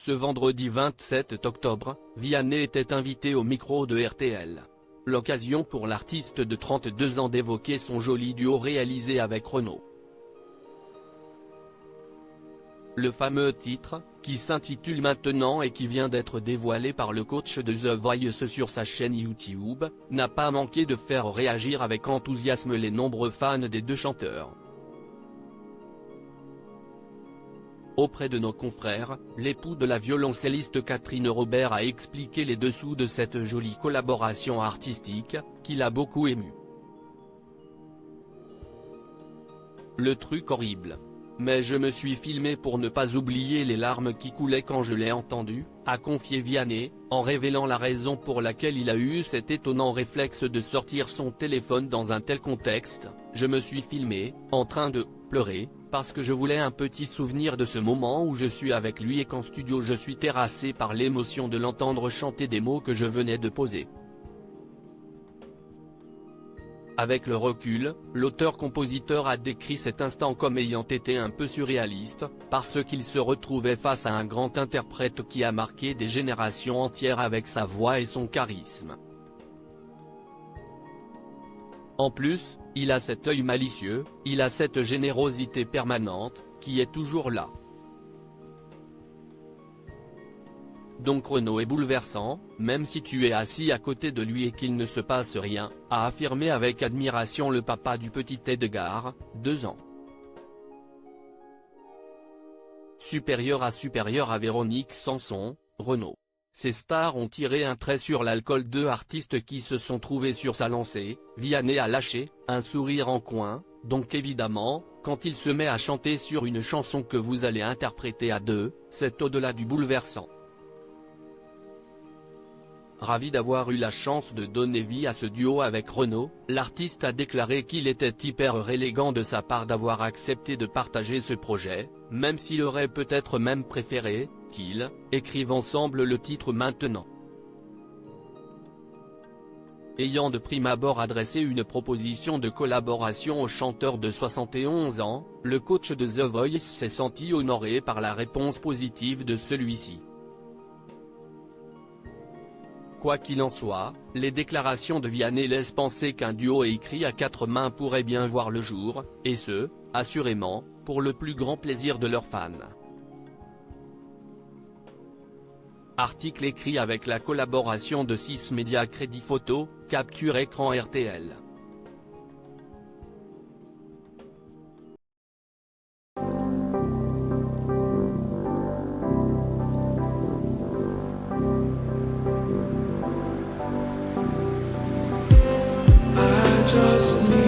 Ce vendredi 27 octobre, Vianney était invité au micro de RTL. L'occasion pour l'artiste de 32 ans d'évoquer son joli duo réalisé avec Renaud. Le fameux titre, qui s'intitule Maintenant et qui vient d'être dévoilé par le coach de The Voice sur sa chaîne YouTube, n'a pas manqué de faire réagir avec enthousiasme les nombreux fans des deux chanteurs. Auprès de nos confrères, l'époux de la violoncelliste Catherine Robert a expliqué les dessous de cette jolie collaboration artistique, qui l'a beaucoup ému. Le truc horrible. Mais je me suis filmé pour ne pas oublier les larmes qui coulaient quand je l'ai entendu, a confié Vianney, en révélant la raison pour laquelle il a eu cet étonnant réflexe de sortir son téléphone dans un tel contexte. Je me suis filmé, en train de pleurer, parce que je voulais un petit souvenir de ce moment où je suis avec lui et qu'en studio je suis terrassé par l'émotion de l'entendre chanter des mots que je venais de poser. Avec le recul, l'auteur-compositeur a décrit cet instant comme ayant été un peu surréaliste, parce qu'il se retrouvait face à un grand interprète qui a marqué des générations entières avec sa voix et son charisme. En plus, il a cet œil malicieux, il a cette générosité permanente, qui est toujours là. Donc Renaud est bouleversant, même si tu es assis à côté de lui et qu'il ne se passe rien, a affirmé avec admiration le papa du petit Edgar, 2 ans. Supérieur à Véronique Sanson, Renaud. Ces stars ont tiré un trait sur l'alcool. Deux artistes qui se sont trouvés sur sa lancée. Vianney a lâché un sourire en coin, donc évidemment, quand il se met à chanter sur une chanson que vous allez interpréter à deux, c'est au-delà du bouleversant. Ravi d'avoir eu la chance de donner vie à ce duo avec Renaud, l'artiste a déclaré qu'il était hyper élégant de sa part d'avoir accepté de partager ce projet, même s'il aurait peut-être même préféré qu'ils écrivent ensemble le titre Maintenant. Ayant de prime abord adressé une proposition de collaboration au chanteur de 71 ans, le coach de The Voice s'est senti honoré par la réponse positive de celui-ci. Quoi qu'il en soit, les déclarations de Vianney laissent penser qu'un duo écrit à 4 mains pourrait bien voir le jour, et ce, assurément, pour le plus grand plaisir de leurs fans. Article écrit avec la collaboration de 6 médias Crédit Photo, Capture Écran RTL. Just need